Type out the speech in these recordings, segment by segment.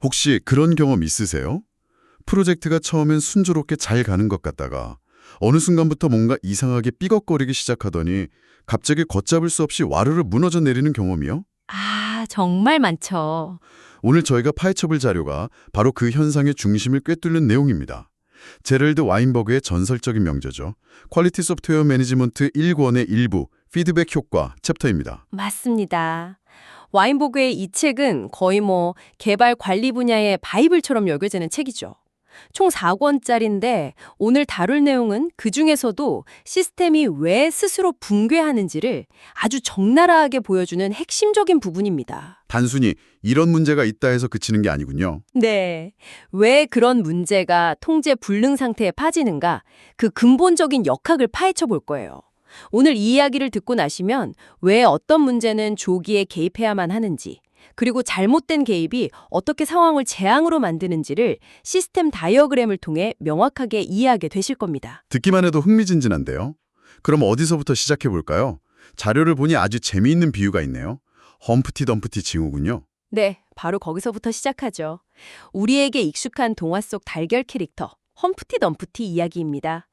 혹시 그런 경험 있으세요? 프로젝트가 처음엔 순조롭게 잘 가는 것 같다가 어느 순간부터 뭔가 이상하게 삐걱거리기 시작하더니 갑자기 걷잡을 수 없이 와르르 무너져 내리는 경험이요? 아, 정말 많죠. 오늘 저희가 파헤쳐볼 자료가 바로 그 현상의 중심을 꿰뚫는 내용입니다. 제럴드 와인버그의 전설적인 명저죠. 퀄리티 소프트웨어 매니지먼트 1권의 일부 피드백 효과 챕터입니다. 맞습니다. 와인보그의 이 책은 거의 개발 관리 분야의 바이블처럼 여겨지는 책이죠. 총 4권짜리인데 오늘 다룰 내용은 그중에서도 시스템이 왜 스스로 붕괴하는지를 아주 적나라하게 보여주는 핵심적인 부분입니다. 단순히 이런 문제가 있다 해서 그치는 게 아니군요. 네. 왜 그런 문제가 통제 불능 상태에 빠지는가? 그 근본적인 역학을 파헤쳐 볼 거예요. 오늘 이 이야기를 듣고 나시면 왜 어떤 문제는 조기에 개입해야만 하는지, 그리고 잘못된 개입이 어떻게 상황을 재앙으로 만드는지를 시스템 다이어그램을 통해 명확하게 이해하게 되실 겁니다. 듣기만 해도 흥미진진한데요. 그럼 어디서부터 시작해 볼까요? 자료를 보니 아주 재미있는 비유가 있네요. 험프티 덤프티 징후군요. 네, 바로 거기서부터 시작하죠. 우리에게 익숙한 동화 속 달걀 캐릭터, 험프티 덤프티 이야기입니다.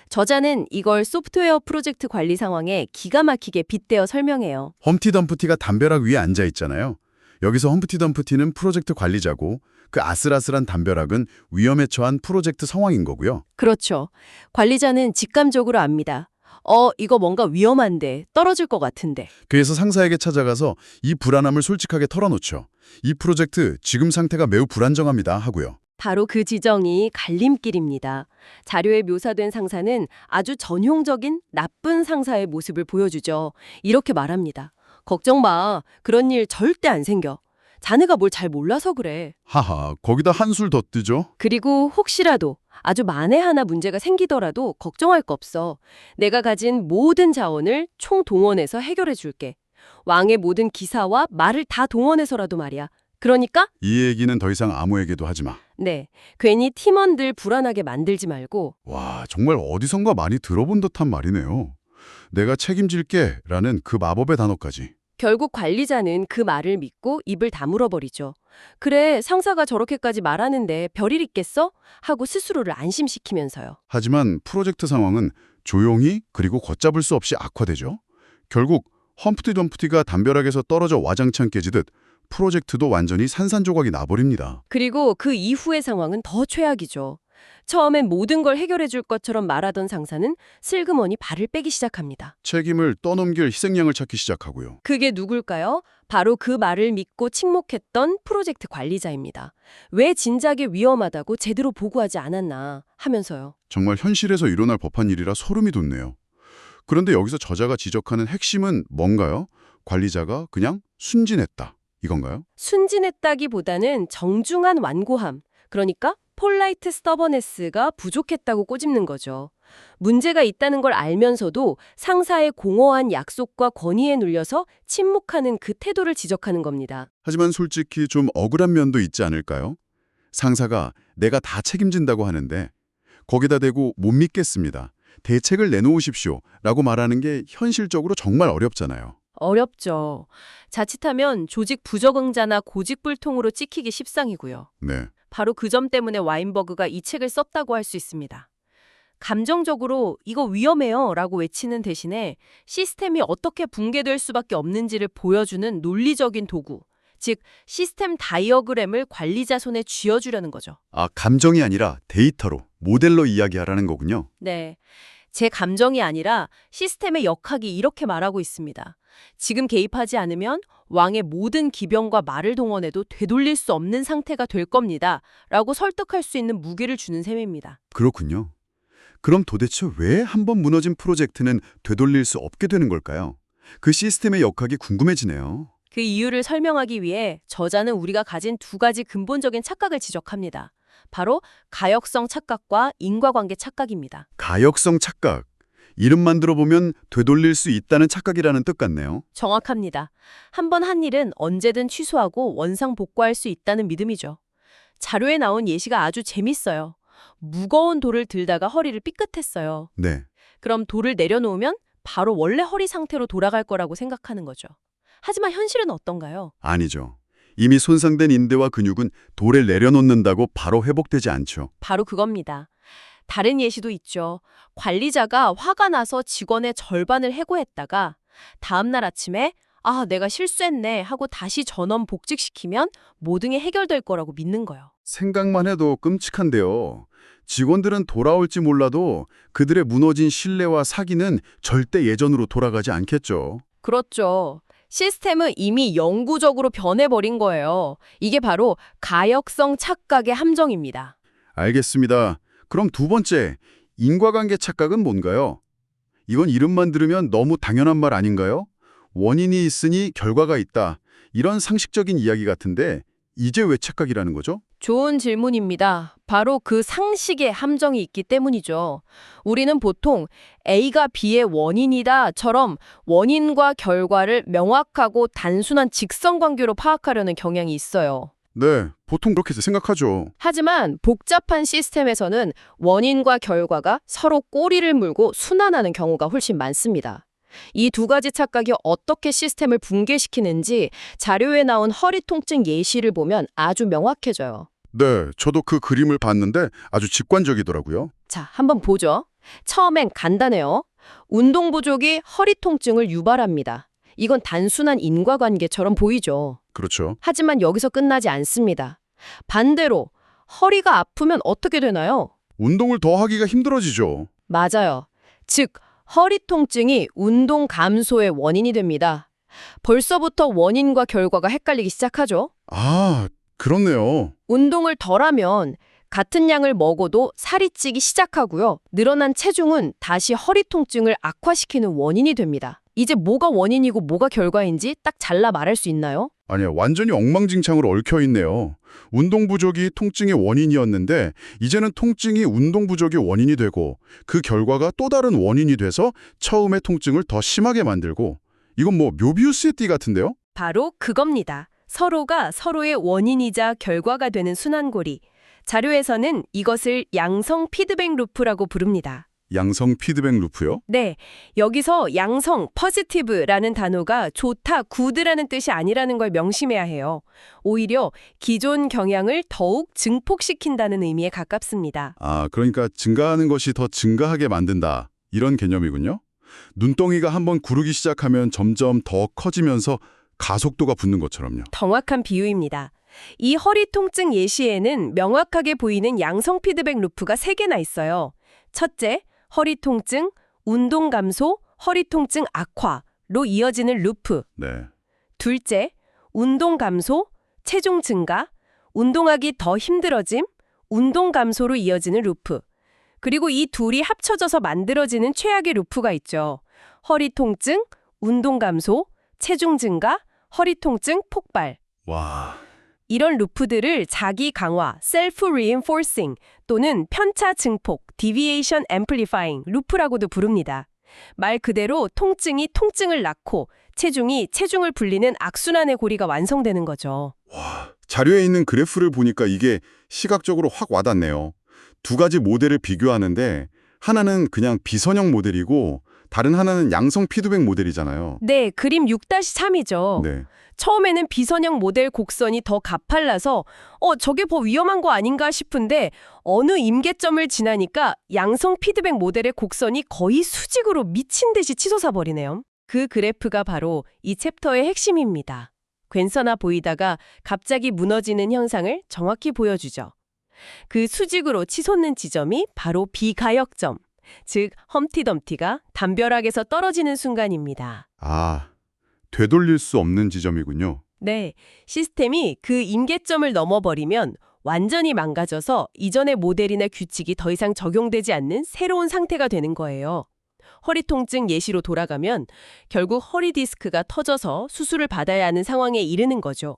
저자는 이걸 소프트웨어 프로젝트 관리 상황에 기가 막히게 빗대어 설명해요. 험티 덤프티가 담벼락 위에 앉아 있잖아요. 여기서 험프티 덤프티는 프로젝트 관리자고 그 아슬아슬한 담벼락은 위험에 처한 프로젝트 상황인 거고요. 그렇죠. 관리자는 직감적으로 압니다. 이거 뭔가 위험한데, 떨어질 것 같은데. 그래서 상사에게 찾아가서 이 불안함을 솔직하게 털어놓죠. 이 프로젝트 지금 상태가 매우 불안정합니다 하고요. 바로 그 지정이 갈림길입니다. 자료에 묘사된 상사는 아주 전형적인 나쁜 상사의 모습을 보여주죠. 이렇게 말합니다. 걱정 마. 그런 일 절대 안 생겨. 자네가 뭘 잘 몰라서 그래. 하하, 거기다 한술 더 뜨죠? 그리고 혹시라도 아주 만에 하나 문제가 생기더라도 걱정할 거 없어. 내가 가진 모든 자원을 총동원해서 해결해 줄게. 왕의 모든 기사와 말을 다 동원해서라도 말이야. 그러니까 이 얘기는 더 이상 아무에게도 하지 마. 네, 괜히 팀원들 불안하게 만들지 말고 와, 정말 어디선가 많이 들어본 듯한 말이네요. 내가 책임질게 라는 그 마법의 단어까지. 결국 관리자는 그 말을 믿고 입을 다물어 버리죠. 그래, 상사가 저렇게까지 말하는데 별일 있겠어? 하고 스스로를 안심시키면서요. 하지만 프로젝트 상황은 조용히 그리고 걷잡을 수 없이 악화되죠. 결국 험프티 덤프티가 담벼락에서 떨어져 와장창 깨지듯 프로젝트도 완전히 산산조각이 나버립니다. 그리고 그 이후의 상황은 더 최악이죠. 처음엔 모든 걸 해결해 줄 것처럼 말하던 상사는 슬그머니 발을 빼기 시작합니다. 책임을 떠넘길 희생양을 찾기 시작하고요. 그게 누굴까요? 바로 그 말을 믿고 침묵했던 프로젝트 관리자입니다. 왜 진작에 위험하다고 제대로 보고하지 않았나 하면서요. 정말 현실에서 일어날 법한 일이라 소름이 돋네요. 그런데 여기서 저자가 지적하는 핵심은 뭔가요? 관리자가 그냥 순진했다. 이건가요? 순진했다기보다는 정중한 완고함, 그러니까 폴라이트 스터버네스가 부족했다고 꼬집는 거죠. 문제가 있다는 걸 알면서도 상사의 공허한 약속과 권위에 눌려서 침묵하는 그 태도를 지적하는 겁니다. 하지만 솔직히 좀 억울한 면도 있지 않을까요? 상사가 내가 다 책임진다고 하는데 거기다 대고 못 믿겠습니다. 대책을 내놓으십시오. 라고 말하는 게 현실적으로 정말 어렵잖아요. 어렵죠. 자칫하면 조직 부적응자나 고집불통으로 찍히기 십상이고요. 네. 바로 그 점 때문에 와인버그가 이 책을 썼다고 할 수 있습니다. 감정적으로 이거 위험해요 라고 외치는 대신에 시스템이 어떻게 붕괴될 수밖에 없는지를 보여주는 논리적인 도구, 즉 시스템 다이어그램을 관리자 손에 쥐어주려는 거죠. 아, 감정이 아니라 데이터로, 모델로 이야기하라는 거군요. 네, 제 감정이 아니라 시스템의 역학이 이렇게 말하고 있습니다. 지금 개입하지 않으면 왕의 모든 기병과 말을 동원해도 되돌릴 수 없는 상태가 될 겁니다. 라고 설득할 수 있는 무게를 주는 셈입니다. 그렇군요. 그럼 도대체 왜 한 번 무너진 프로젝트는 되돌릴 수 없게 되는 걸까요? 그 시스템의 역학이 궁금해지네요. 그 이유를 설명하기 위해 저자는 우리가 가진 두 가지 근본적인 착각을 지적합니다. 바로 가역성 착각과 인과관계 착각입니다. 가역성 착각. 이름만 들어보면 되돌릴 수 있다는 착각이라는 뜻 같네요. 정확합니다. 한 번 한 일은 언제든 취소하고 원상복구할 수 있다는 믿음이죠. 자료에 나온 예시가 아주 재밌어요. 무거운 돌을 들다가 허리를 삐끗했어요. 네. 그럼 돌을 내려놓으면 바로 원래 허리 상태로 돌아갈 거라고 생각하는 거죠. 하지만 현실은 어떤가요? 아니죠. 이미 손상된 인대와 근육은 돌에 내려놓는다고 바로 회복되지 않죠. 바로 그겁니다. 다른 예시도 있죠. 관리자가 화가 나서 직원의 절반을 해고했다가 다음날 아침에 내가 실수했네 하고 다시 전원 복직시키면 모든 게 해결될 거라고 믿는 거예요. 생각만 해도 끔찍한데요. 직원들은 돌아올지 몰라도 그들의 무너진 신뢰와 사기는 절대 예전으로 돌아가지 않겠죠. 그렇죠. 시스템은 이미 영구적으로 변해버린 거예요. 이게 바로 가역성 착각의 함정입니다. 알겠습니다. 그럼 두 번째, 인과관계 착각은 뭔가요? 이건 이름만 들으면 너무 당연한 말 아닌가요? 원인이 있으니 결과가 있다. 이런 상식적인 이야기 같은데 이제 왜 착각이라는 거죠? 좋은 질문입니다. 바로 그 상식의 함정이 있기 때문이죠. 우리는 보통 A가 B의 원인이다처럼 원인과 결과를 명확하고 단순한 직선관계로 파악하려는 경향이 있어요. 네, 보통 그렇게 생각하죠. 하지만 복잡한 시스템에서는 원인과 결과가 서로 꼬리를 물고 순환하는 경우가 훨씬 많습니다. 이 두 가지 착각이 어떻게 시스템을 붕괴시키는지 자료에 나온 허리 통증 예시를 보면 아주 명확해져요. 네, 저도 그 그림을 봤는데 아주 직관적이더라고요. 자, 한번 보죠. 처음엔 간단해요. 운동 부족이 허리 통증을 유발합니다. 이건 단순한 인과관계처럼 보이죠. 그렇죠. 하지만 여기서 끝나지 않습니다. 반대로 허리가 아프면 어떻게 되나요? 운동을 더 하기가 힘들어지죠. 맞아요. 즉, 허리 통증이 운동 감소의 원인이 됩니다. 벌써부터 원인과 결과가 헷갈리기 시작하죠. 아, 그렇네요. 운동을 덜하면 같은 양을 먹어도 살이 찌기 시작하고요. 늘어난 체중은 다시 허리 통증을 악화시키는 원인이 됩니다. 이제 뭐가 원인이고 뭐가 결과인지 딱 잘라 말할 수 있나요? 아니요, 완전히 엉망진창으로 얽혀 있네요. 운동 부족이 통증의 원인이었는데 이제는 통증이 운동 부족의 원인이 되고 그 결과가 또 다른 원인이 돼서 처음의 통증을 더 심하게 만들고 이건 뭐 묘비우스의 띠 같은데요? 바로 그겁니다. 서로가 서로의 원인이자 결과가 되는 순환고리. 자료에서는 이것을 양성 피드백 루프라고 부릅니다. 양성 피드백 루프요? 네, 여기서 양성, positive라는 단어가 좋다, good라는 뜻이 아니라는 걸 명심해야 해요. 오히려 기존 경향을 더욱 증폭시킨다는 의미에 가깝습니다. 아, 그러니까 증가하는 것이 더 증가하게 만든다. 이런 개념이군요. 눈덩이가 한번 구르기 시작하면 점점 더 커지면서 가속도가 붙는 것처럼요. 정확한 비유입니다. 이 허리 통증 예시에는 명확하게 보이는 양성 피드백 루프가 3개나 있어요. 첫째, 허리 통증, 운동 감소, 허리 통증 악화로 이어지는 루프. 네. 둘째, 운동 감소, 체중 증가, 운동하기 더 힘들어짐, 운동 감소로 이어지는 루프. 그리고 이 둘이 합쳐져서 만들어지는 최악의 루프가 있죠. 허리 통증, 운동 감소, 체중 증가, 허리 통증 폭발. 와, 이런 루프들을 자기 강화, self-reinforcing 또는 편차 증폭, deviation amplifying 루프라고도 부릅니다. 말 그대로 통증이 통증을 낳고 체중이 체중을 불리는 악순환의 고리가 완성되는 거죠. 자료에 있는 그래프를 보니까 이게 시각적으로 확 와닿네요. 두 가지 모델을 비교하는데 하나는 그냥 비선형 모델이고 다른 하나는 양성 피드백 모델이잖아요. 네, 그림 6-3이죠. 네. 처음에는 비선형 모델 곡선이 더 가팔라서 저게 더 위험한 거 아닌가 싶은데 어느 임계점을 지나니까 양성 피드백 모델의 곡선이 거의 수직으로 미친 듯이 치솟아 버리네요. 그 그래프가 바로 이 챕터의 핵심입니다. 괜찮아 보이다가 갑자기 무너지는 현상을 정확히 보여주죠. 그 수직으로 치솟는 지점이 바로 비가역점, 즉 험티덤티가 담벼락에서 떨어지는 순간입니다. 아, 되돌릴 수 없는 지점이군요. 네, 시스템이 그 임계점을 넘어버리면 완전히 망가져서 이전의 모델이나 규칙이 더 이상 적용되지 않는 새로운 상태가 되는 거예요. 허리 통증 예시로 돌아가면 결국 허리 디스크가 터져서 수술을 받아야 하는 상황에 이르는 거죠.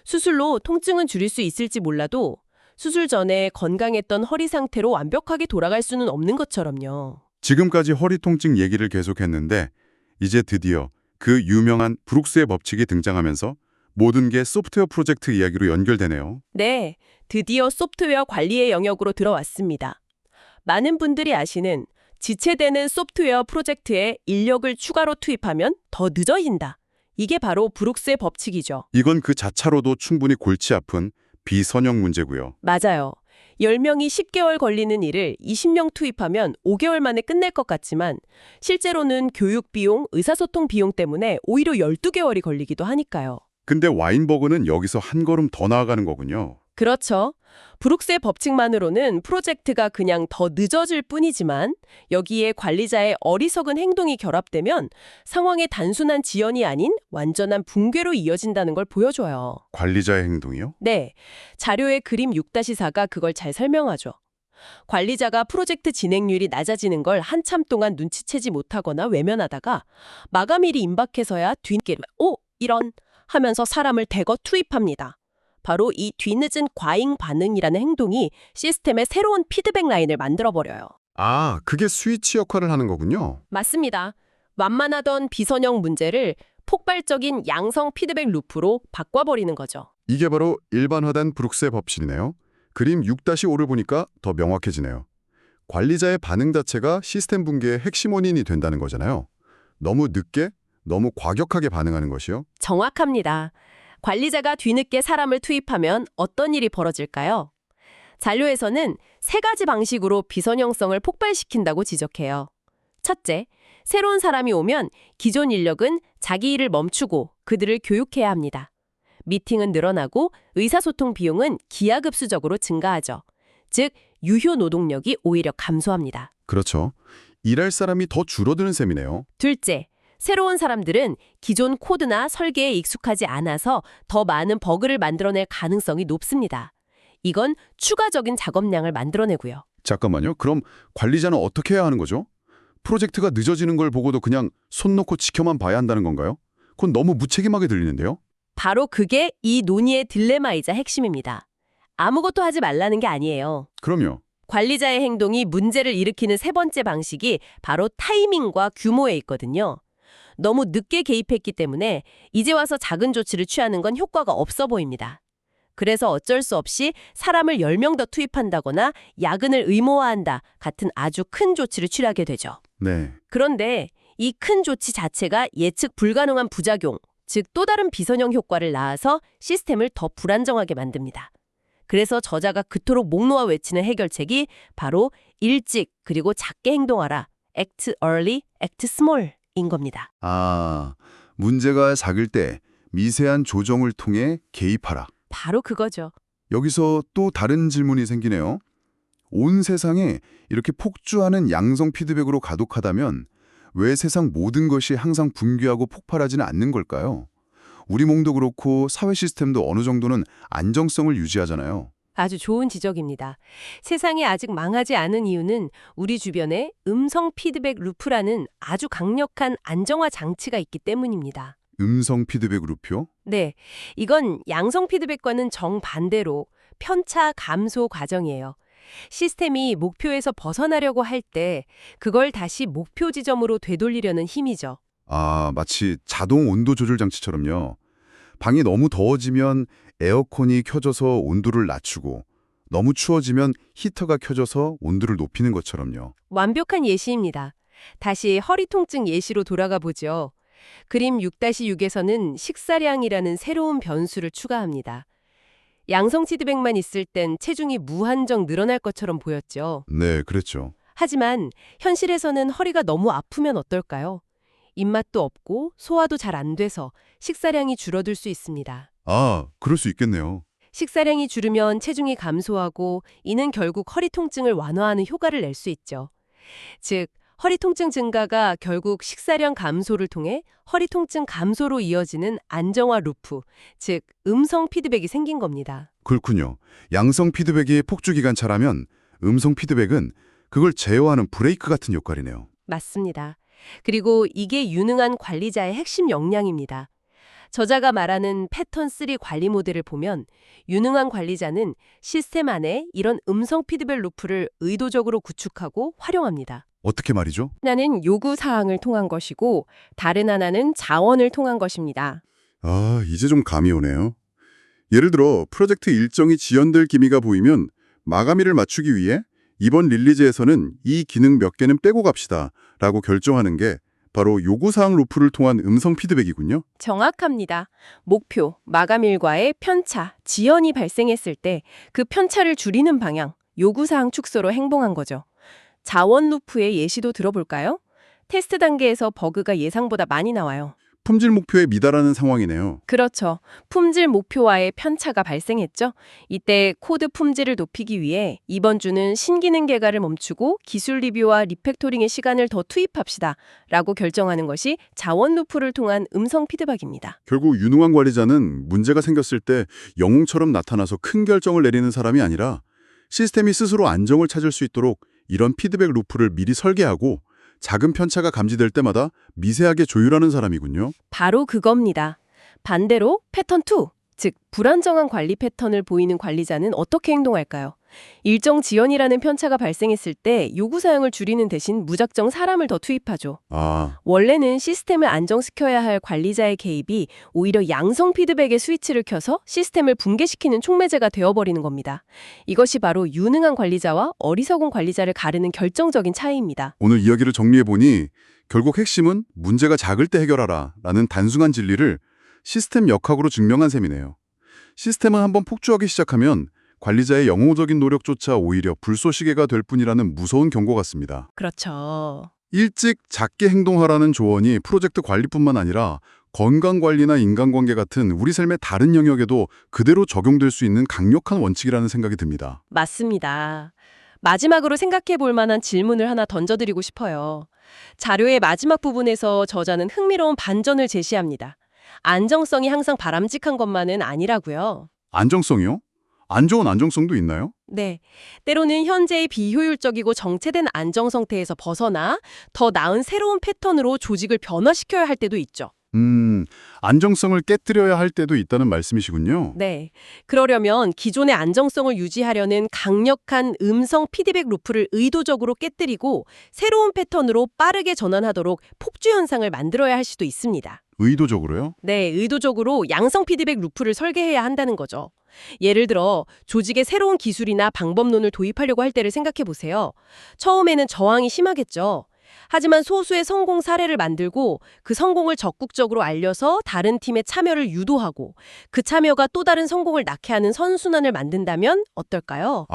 수술로 통증은 줄일 수 있을지 몰라도 수술 전에 건강했던 허리 상태로 완벽하게 돌아갈 수는 없는 것처럼요. 지금까지 허리 통증 얘기를 계속했는데 이제 드디어 그 유명한 브룩스의 법칙이 등장하면서 모든 게 소프트웨어 프로젝트 이야기로 연결되네요. 네, 드디어 소프트웨어 관리의 영역으로 들어왔습니다. 많은 분들이 아시는 지체되는 소프트웨어 프로젝트에 인력을 추가로 투입하면 더 늦어진다. 이게 바로 브룩스의 법칙이죠. 이건 그 자체로도 충분히 골치 아픈 비선형 문제고요. 맞아요. 10명이 10개월 걸리는 일을 20명 투입하면 5개월 만에 끝낼 것 같지만 실제로는 교육 비용, 의사소통 비용 때문에 오히려 12개월이 걸리기도 하니까요. 근데 와인버그는 여기서 한 걸음 더 나아가는 거군요. 그렇죠. 브룩스의 법칙만으로는 프로젝트가 그냥 더 늦어질 뿐이지만 여기에 관리자의 어리석은 행동이 결합되면 상황의 단순한 지연이 아닌 완전한 붕괴로 이어진다는 걸 보여줘요. 관리자의 행동이요? 네, 자료의 그림 6-4가 그걸 잘 설명하죠. 관리자가 프로젝트 진행률이 낮아지는 걸 한참 동안 눈치채지 못하거나 외면하다가 마감일이 임박해서야 뒤늦게 이런 하면서 사람을 대거 투입합니다. 바로 이 뒤늦은 과잉 반응이라는 행동이 시스템의 새로운 피드백 라인을 만들어버려요. 아, 그게 스위치 역할을 하는 거군요. 맞습니다. 완만하던 비선형 문제를 폭발적인 양성 피드백 루프로 바꿔버리는 거죠. 이게 바로 일반화된 브룩스의 법칙이네요. 그림 6-5를 보니까 더 명확해지네요. 관리자의 반응 자체가 시스템 붕괴의 핵심 원인이 된다는 거잖아요. 너무 늦게, 너무 과격하게 반응하는 것이요. 정확합니다. 관리자가 뒤늦게 사람을 투입하면 어떤 일이 벌어질까요? 잔료에서는 3가지 방식으로 비선형성을 폭발시킨다고 지적해요. 첫째, 새로운 사람이 오면 기존 인력은 자기 일을 멈추고 그들을 교육해야 합니다. 미팅은 늘어나고 의사소통 비용은 기하급수적으로 증가하죠. 즉, 유효 노동력이 오히려 감소합니다. 그렇죠. 일할 사람이 더 줄어드는 셈이네요. 둘째, 새로운 사람들은 기존 코드나 설계에 익숙하지 않아서 더 많은 버그를 만들어낼 가능성이 높습니다. 이건 추가적인 작업량을 만들어내고요. 잠깐만요. 그럼 관리자는 어떻게 해야 하는 거죠? 프로젝트가 늦어지는 걸 보고도 그냥 손 놓고 지켜만 봐야 한다는 건가요? 그건 너무 무책임하게 들리는데요? 바로 그게 이 논의의 딜레마이자 핵심입니다. 아무것도 하지 말라는 게 아니에요. 그럼요. 관리자의 행동이 문제를 일으키는 3번째 방식이 바로 타이밍과 규모에 있거든요. 너무 늦게 개입했기 때문에 이제 와서 작은 조치를 취하는 건 효과가 없어 보입니다. 그래서 어쩔 수 없이 사람을 10명 더 투입한다거나 야근을 의무화한다 같은 아주 큰 조치를 취하게 되죠. 네. 그런데 이 큰 조치 자체가 예측 불가능한 부작용, 즉 또 다른 비선형 효과를 낳아서 시스템을 더 불안정하게 만듭니다. 그래서 저자가 그토록 목 놓아 외치는 해결책이 바로 일찍 그리고 작게 행동하라. Act early, act small 인 겁니다. 아, 문제가 작을 때 미세한 조정을 통해 개입하라. 바로 그거죠. 여기서 또 다른 질문이 생기네요. 온 세상에 이렇게 폭주하는 양성 피드백으로 가독하다면 왜 세상 모든 것이 항상 붕괴하고 폭발하지는 않는 걸까요? 우리 몸도 그렇고 사회 시스템도 어느 정도는 안정성을 유지하잖아요. 아주 좋은 지적입니다. 세상이 아직 망하지 않은 이유는 우리 주변에 음성 피드백 루프라는 아주 강력한 안정화 장치가 있기 때문입니다. 음성 피드백 루프요? 네, 이건 양성 피드백과는 정반대로 편차 감소 과정이에요. 시스템이 목표에서 벗어나려고 할 때 그걸 다시 목표 지점으로 되돌리려는 힘이죠. 아, 마치 자동 온도 조절 장치처럼요. 방이 너무 더워지면 에어컨이 켜져서 온도를 낮추고 너무 추워지면 히터가 켜져서 온도를 높이는 것처럼요. 완벽한 예시입니다. 다시 허리 통증 예시로 돌아가 보죠. 그림 6-6에서는 식사량이라는 새로운 변수를 추가합니다. 양성 피드백만 있을 땐 체중이 무한정 늘어날 것처럼 보였죠. 네, 그랬죠. 하지만 현실에서는 허리가 너무 아프면 어떨까요? 입맛도 없고 소화도 잘 안 돼서 식사량이 줄어들 수 있습니다. 아, 그럴 수 있겠네요. 식사량이 줄으면 체중이 감소하고 이는 결국 허리 통증을 완화하는 효과를 낼 수 있죠. 즉, 허리 통증 증가가 결국 식사량 감소를 통해 허리 통증 감소로 이어지는 안정화 루프, 즉 음성 피드백이 생긴 겁니다. 그렇군요. 양성 피드백이 폭주기관차라면 음성 피드백은 그걸 제어하는 브레이크 같은 역할이네요. 맞습니다. 그리고 이게 유능한 관리자의 핵심 역량입니다. 저자가 말하는 패턴 3 관리 모델을 보면 유능한 관리자는 시스템 안에 이런 음성 피드백 루프를 의도적으로 구축하고 활용합니다. 어떻게 말이죠? 하나는 요구 사항을 통한 것이고 다른 하나는 자원을 통한 것입니다. 아, 이제 좀 감이 오네요. 예를 들어 프로젝트 일정이 지연될 기미가 보이면 마감일을 맞추기 위해 이번 릴리즈에서는 이 기능 몇 개는 빼고 갑시다 라고 결정하는 게 바로 요구사항 루프를 통한 음성 피드백이군요. 정확합니다. 목표, 마감일과의 편차, 지연이 발생했을 때 그 편차를 줄이는 방향, 요구사항 축소로 행동한 거죠. 자원 루프의 예시도 들어볼까요? 테스트 단계에서 버그가 예상보다 많이 나와요. 품질 목표에 미달하는 상황이네요. 그렇죠. 품질 목표와의 편차가 발생했죠. 이때 코드 품질을 높이기 위해 이번 주는 신기능 개발을 멈추고 기술 리뷰와 리팩토링의 시간을 더 투입합시다 라고 결정하는 것이 자원 루프를 통한 음성 피드백입니다. 결국 유능한 관리자는 문제가 생겼을 때 영웅처럼 나타나서 큰 결정을 내리는 사람이 아니라 시스템이 스스로 안정을 찾을 수 있도록 이런 피드백 루프를 미리 설계하고 작은 편차가 감지될 때마다 미세하게 조율하는 사람이군요. 바로 그겁니다. 반대로 패턴 2, 즉 불안정한 관리 패턴을 보이는 관리자는 어떻게 행동할까요? 일정 지연이라는 편차가 발생했을 때 요구사항을 줄이는 대신 무작정 사람을 더 투입하죠. 원래는 시스템을 안정시켜야 할 관리자의 개입이 오히려 양성 피드백의 스위치를 켜서 시스템을 붕괴시키는 촉매제가 되어버리는 겁니다. 이것이 바로 유능한 관리자와 어리석은 관리자를 가르는 결정적인 차이입니다. 오늘 이야기를 정리해보니 결국 핵심은 문제가 작을 때 해결하라 라는 단순한 진리를 시스템 역학으로 증명한 셈이네요. 시스템은 한번 폭주하기 시작하면 관리자의 영호적인 노력조차 오히려 불쏘시개가 될 뿐이라는 무서운 경고 같습니다. 그렇죠. 일찍 작게 행동하라는 조언이 프로젝트 관리뿐만 아니라 건강관리나 인간관계 같은 우리 삶의 다른 영역에도 그대로 적용될 수 있는 강력한 원칙이라는 생각이 듭니다. 맞습니다. 마지막으로 생각해 볼 만한 질문을 하나 던져드리고 싶어요. 자료의 마지막 부분에서 저자는 흥미로운 반전을 제시합니다. 안정성이 항상 바람직한 것만은 아니라고요. 안정성이요? 안 좋은 안정성도 있나요? 네. 때로는 현재의 비효율적이고 정체된 안정 상태에서 벗어나 더 나은 새로운 패턴으로 조직을 변화시켜야 할 때도 있죠. 안정성을 깨뜨려야 할 때도 있다는 말씀이시군요. 네. 그러려면 기존의 안정성을 유지하려는 강력한 음성 피드백 루프를 의도적으로 깨뜨리고 새로운 패턴으로 빠르게 전환하도록 폭주 현상을 만들어야 할 수도 있습니다. 의도적으로요? 네, 의도적으로 양성 피드백 루프를 설계해야 한다는 거죠. 예를 들어 조직에 새로운 기술이나 방법론을 도입하려고 할 때를 생각해 보세요. 처음에는 저항이 심하겠죠. 하지만 소수의 성공 사례를 만들고 그 성공을 적극적으로 알려서 다른 팀의 참여를 유도하고 그 참여가 또 다른 성공을 낳게 하는 선순환을 만든다면 어떨까요?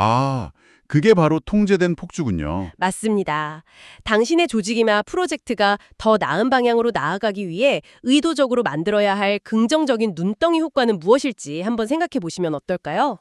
그게 바로 통제된 폭주군요. 맞습니다. 당신의 조직이나 프로젝트가 더 나은 방향으로 나아가기 위해 의도적으로 만들어야 할 긍정적인 눈덩이 효과는 무엇일지 한번 생각해 보시면 어떨까요?